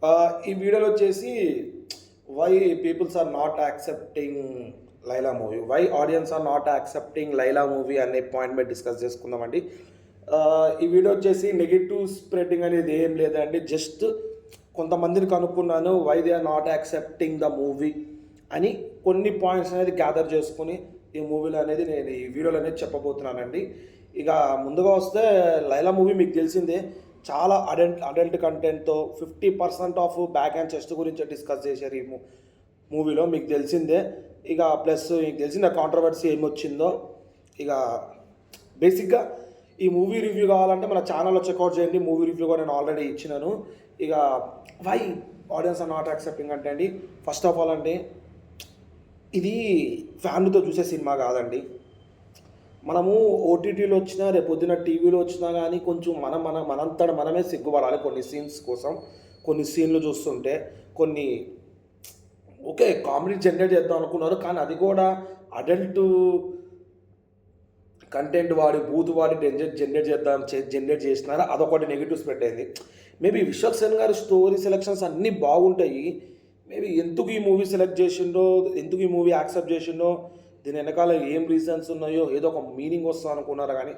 ఈ వీడియోలో వచ్చేసి why peoples are not accepting Laila movie, why audience are not accepting Laila movie అనే పాయింట్ మీద డిస్కస్ చేసుకుందామండి. ఈ వీడియో వచ్చేసి నెగిటివ్ స్ప్రెడ్డింగ్ అనేది ఏం లేదండి, జస్ట్ కొంతమందిని కనుక్కున్నాను why they are not accepting the movie అని కొన్ని పాయింట్స్ అనేది గ్యాదర్ చేసుకుని ఈ మూవీలో అనేది నేను ఈ వీడియోలో అనేది చెప్పబోతున్నానండి. ఇక ముందుగా వస్తే లైలా మూవీ మీకు తెలిసిందే, చాలా అడల్ట్ కంటెంట్తో 50% ఆఫ్ బ్యాక్ అండ్ చెస్ట్ గురించి డిస్కస్ చేశారు ఈ మూవీలో, మీకు తెలిసిందే. ఇక ప్లస్ మీకు తెలిసిన కాంట్రవర్సీ ఏమొచ్చిందో. ఇక బేసిక్గా ఈ మూవీ రివ్యూ కావాలంటే మన ఛానల్లో చెక్అవుట్ చేయండి, మూవీ రివ్యూ కూడా నేను ఆల్రెడీ ఇచ్చినాను. ఇక why audience are not accepting అంటే అండి, ఫస్ట్ ఆఫ్ ఆల్ అంటే ఇది ఫ్యామిలీతో చూసే సినిమా కాదండి. మనము ఓటీటీలో వచ్చినా రేపొద్దున టీవీలో వచ్చినా కానీ కొంచెం మనంతట మనమే సిగ్గుపడాలి కొన్ని సీన్స్ కోసం. కొన్ని సీన్లు చూస్తుంటే కొన్ని ఓకే కామెడీ జనరేట్ చేద్దాం అనుకున్నారు, కానీ అది కూడా అడల్ట్ కంటెంట్ వాడి బూత్ వాడి జనరేట్ చేసినారు. అదొకటి నెగిటివ్ స్ప్రెడ్ అయింది. మేబీ విశ్వక్ సేన్ గారి స్టోరీ సెలెక్షన్స్ అన్నీ బాగుంటాయి. మేబీ ఎందుకు ఈ మూవీ సెలెక్ట్ చేసిండో, ఎందుకు ఈ మూవీ యాక్సెప్ట్ చేసిండో, దీని వెనకాల ఏం రీజన్స్ ఉన్నాయో, ఏదో ఒక మీనింగ్ వస్తుంది అనుకున్నారు, కానీ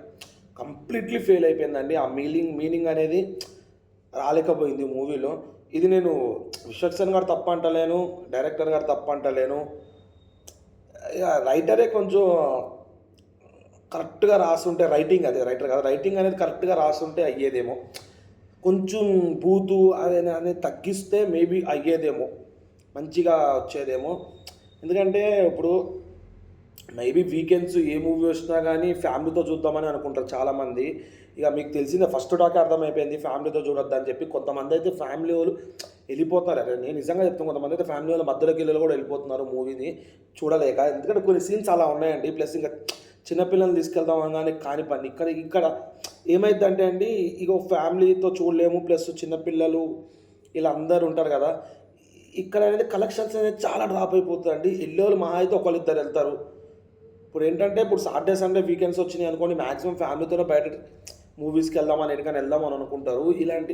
కంప్లీట్లీ ఫెయిల్ అయిపోయిందండి. ఆ మీనింగ్ అనేది రాలేకపోయింది మూవీలో. ఇది నేను విశ్వక్ సేన్ గారు తప్ప అంటలేను, డైరెక్టర్ గారు తప్ప అంటలేను, రైటరే కొంచెం కరెక్ట్గా రాస్తుంటే, రైటింగ్ అనేది కరెక్ట్గా రాస్తుంటే అయ్యేదేమో. కొంచెం బూతు అనేది తగ్గిస్తే మేబీ అయ్యేదేమో, మంచిగా వచ్చేదేమో. ఎందుకంటే ఇప్పుడు మేబీ వీకెండ్స్ ఏ మూవీ వచ్చినా కానీ ఫ్యామిలీతో చూద్దామని అనుకుంటారు చాలామంది. ఇక మీకు తెలిసిందే, ఫస్ట్ టాక్ అర్థమైపోయింది ఫ్యామిలీతో చూడొద్దు అని చెప్పి. కొంతమంది అయితే ఫ్యామిలీ వాళ్ళు వెళ్ళిపోతున్నారు. నేను నిజంగా చెప్తాను, కొంతమంది అయితే ఫ్యామిలీ వాళ్ళ మధ్యలోకి వెళ్ళి కూడా వెళ్ళిపోతున్నారు మూవీని చూడలేక. ఎందుకంటే కొన్ని సీన్స్ అలా ఉన్నాయండి. ప్లస్ ఇంకా చిన్నపిల్లల్ని తీసుకెళ్దాం అనగానే కాని పని. ఇక్కడ ఏమైందంటే అండి, ఇక ఫ్యామిలీతో చూడలేము, ప్లస్ చిన్నపిల్లలు ఇలా అందరు ఉంటారు కదా. ఇక్కడ అనేది కలెక్షన్స్ అనేది చాలా డ్రాప్ అయిపోతుంది అండి. వెళ్ళేవాళ్ళు మహా అయితే ఒకళ్ళిద్దరు వెళ్తారు. ఇప్పుడు ఏంటంటే, ఇప్పుడు సాటర్డే సండే వీకెండ్స్ వచ్చినాయి అనుకోండి, మ్యాక్సిమం ఫ్యామిలీతోనే బయట మూవీస్కి వెళ్దామని ఎక్కడికైనా వెళ్దామని అనుకుంటారు. ఇలాంటి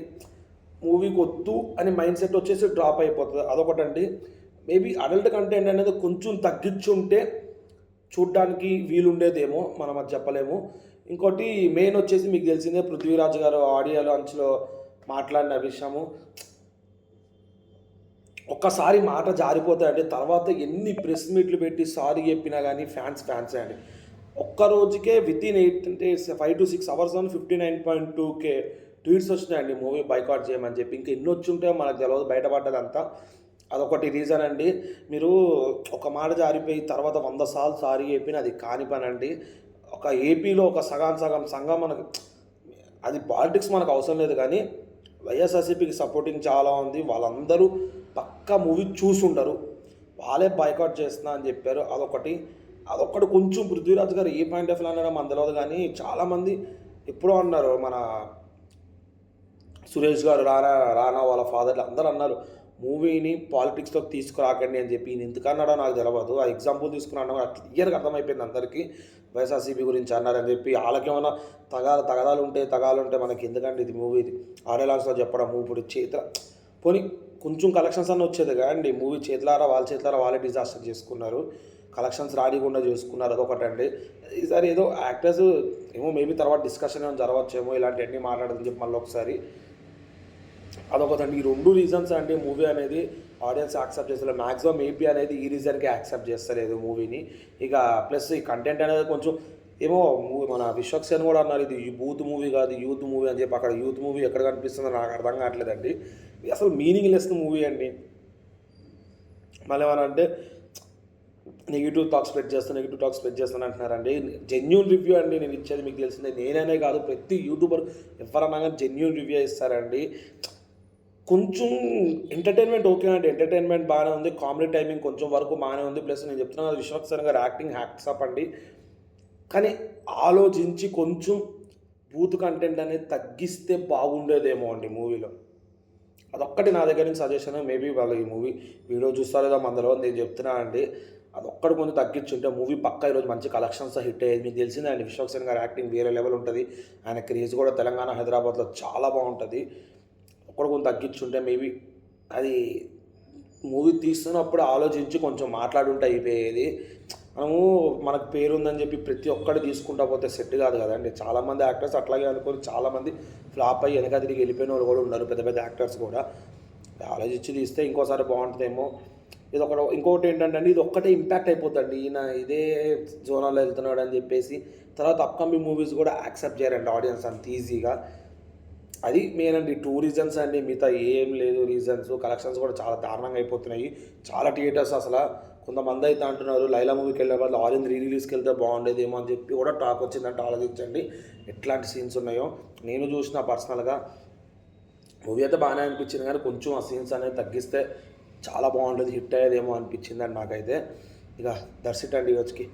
మూవీకి వద్దు అని మైండ్ సెట్ వచ్చేసి డ్రాప్ అయిపోతుంది. అదొకటండి. మేబీ అడల్ట్ కంటెంట్ అనేది కొంచెం తగ్గించుంటే చూడ్డానికి వీలుండేదేమో, మనం అది చెప్పలేము. ఇంకోటి మెయిన్ వచ్చేసి మీకు తెలిసిందే, పృథ్వీరాజ్ గారు ఆడియోలో అంచులో మాట్లాడిన విషయము, ఒక్కసారి మాట జారిపోతాయండి. తర్వాత ఎన్ని ప్రెస్ మీట్లు పెట్టి సారీ చెప్పినా కానీ ఫ్యాన్సే అండి. ఒక్క రోజుకే within 5 to 6 hours 59.2K tweets వచ్చినాయండి మూవీ బైకాట్ చేయమని చెప్పి. ఇంకా ఎన్ని వచ్చి ఉంటే మనకు తెలియదు, బయటపడ్డదంతా. అదొకటి రీజన్ అండి. మీరు ఒక మాట జారిపోయి తర్వాత 100 సార్లు సారీ చెప్పిన అది కాని పని అండి. ఒక ఏపీలో ఒక సగం సంఘం మనకు, అది పాలిటిక్స్ మనకు అవసరం లేదు, కానీ వైఎస్ఆర్సీపీకి సపోర్టింగ్ చాలా ఉంది. వాళ్ళందరూ పక్కా మూవీ చూసుండరు, వాళ్ళే బాయ్కాట్ చేస్తున్నా అని చెప్పారు. అదొకటి కొంచెం పృథ్వీరాజ్ గారు ఏ పాయింట్ ఆఫ్ వ్యూ అన్నారో మన తెలియదు, కానీ చాలామంది ఎప్పుడో అన్నారు. మన సురేష్ గారు, రానా వాళ్ళ ఫాదర్లు అందరూ అన్నారు మూవీని పాలిటిక్స్లోకి తీసుకురాకండి అని చెప్పి. నేను ఎందుకన్నాడో నాకు తెలియదు. ఆ ఎగ్జాంపుల్ తీసుకున్నాను, క్లియర్గా అర్థమైపోయింది అందరికీ వైఎస్ఆర్సీపీ గురించి అన్నారని చెప్పి. వాళ్ళకేమైనా తగాదాలు ఉంటే మనకి ఎందుకంటే ఇది మూవీ ఆడియలాన్స్లో చెప్పడం. ఇప్పుడు పోనీ కొంచెం కలెక్షన్స్ అన్న వచ్చేది కదండి. మూవీ వాళ్ళ చేతులారా వాళ్ళే డిజాస్టర్ చేసుకున్నారు, కలెక్షన్స్ రానికుండా చేసుకున్నారు. అదొకటండి. ఈసారి ఏదో యాక్టర్స్ ఏమో మేబీ తర్వాత డిస్కషన్ ఏమో జరగవచ్చేమో, ఇలాంటివన్నీ మాట్లాడదని చెప్పి మళ్ళీ ఒకసారి. అదొకటండి. ఈ 2 రీజన్స్ అండి మూవీ అనేది ఆడియన్స్ యాక్సెప్ట్ చేస్తలేదు. మ్యాక్సిమం ఏపీ అనేది ఈ రీజన్కి యాక్సెప్ట్ చేస్తలేదు మూవీని. ఇక ప్లస్ ఈ కంటెంట్ అనేది కొంచెం ఏమో, మన విశ్వక్ సేన్ కూడా అన్నారు ఇది బూత్ మూవీ కాదు యూత్ మూవీ అని చెప్పి. అక్కడ యూత్ మూవీ ఎక్కడ కనిపిస్తుందో నాకు అర్థం కావట్లేదండి. అసలు మీనింగ్ లెస్ మూవీ అండి. మళ్ళీ ఏమనంటే నెగిటివ్ టాక్ స్ప్రెడ్ చేస్తాను అంటున్నారండి. జెన్యూన్ రివ్యూ అండి నేను ఇచ్చేది, మీకు తెలిసిందే. నేననే కాదు, ప్రతి యూట్యూబర్ ఎవరన్నా కానీ జెన్యూన్ రివ్యూ ఇస్తారండి. కొంచెం ఎంటర్టైన్మెంట్ ఓకే అండి, ఎంటర్టైన్మెంట్ బాగానే ఉంది, కామెడీ టైమింగ్ కొంచెం వరకు బాగానే ఉంది. ప్లస్ నేను చెప్తున్నాను విశ్వక్ సేన్ గారు యాక్టింగ్ హ్యాట్స్ ఆఫ్ అండి. కానీ ఆలోచించి కొంచెం బూత్ కంటెంట్ అనేది తగ్గిస్తే బాగుండేదేమో అండి మూవీలో. అదొక్కటి నా దగ్గర నుంచి సజెషన్. మేబీ వాళ్ళు ఈ మూవీ వీడియో చూస్తారో మందలో నేను చెప్తున్నా అండి. అదొక్కటి కొంచెం తగ్గించుంటే మూవీ పక్కా ఈరోజు మంచి కలెక్షన్స్ హిట్ అయ్యేది. మీకు తెలిసిందే అండి, విశ్వక్ సేన్ గారి యాక్టింగ్ వేరే లెవెల్ ఉంటుంది. ఆయన క్రేజ్ కూడా తెలంగాణ హైదరాబాద్లో చాలా బాగుంటుంది. ఒక్కడు కొంచెం తగ్గించుంటే మేబీ అది మూవీ తీస్తున్నప్పుడు ఆలోచించి కొంచెం మాట్లాడుంటే అయిపోయేది. మనము మనకు పేరుందని చెప్పి ప్రతి ఒక్కటి తీసుకుంటా పోతే సెట్ కాదు కదండీ. చాలామంది యాక్టర్స్ అట్లాగే అనుకోని చాలామంది ఫ్లాప్ అయ్యి వెనక తిరిగి వెళ్ళిపోయినోళ్ళు కూడా ఉన్నారు. పెద్ద పెద్ద యాక్టర్స్ కూడా. ఆలోచించి తీస్తే ఇంకోసారి బావుంటదేమో. ఇంకొకటి ఏంటంటే అండి, ఇది ఒక్కటే ఇంపాక్ట్ అయిపోద్దండి. ఈయన ఇదే జోనర్‌లో వెళ్తున్నాడు అని చెప్పేసి తర్వాత అప్‌కమింగ్ మూవీస్ కూడా యాక్సెప్ట్ చేయరండి ఆడియన్స్ అంత ఈజీగా. అది మెయిన్ అండి. 2 రీజన్స్ అండి. మిగతా ఏం లేదు రీజన్స్. కలెక్షన్స్ కూడా చాలా దారుణంగా అయిపోతున్నాయి. చాలా థియేటర్స్ కొంతమందైతే అంటున్నారు 'లైలా' మూవీకెళ్ళే బదులు 'ఆరెంజ్' రీ రిలీజ్‌కెళ్తే బాగుండేదేమో అని చెప్పి కూడా టాక్ వచ్చిందంటే ఆలోచించండి ఎట్లాంటి సీన్స్ ఉన్నాయో. నేను చూసిన పర్సనల్‌గా మూవీ అయితే బాగానే అనిపించింది కానీ కొంచెం ఆ సీన్స్ అనేవి తగ్గిస్తే చాలా బాగుండేది. హిట్ అయ్యేదేమో అనిపించిందండి నాకైతే. ఇక దట్స్ ఇట్ అండి ఈరోజుకి.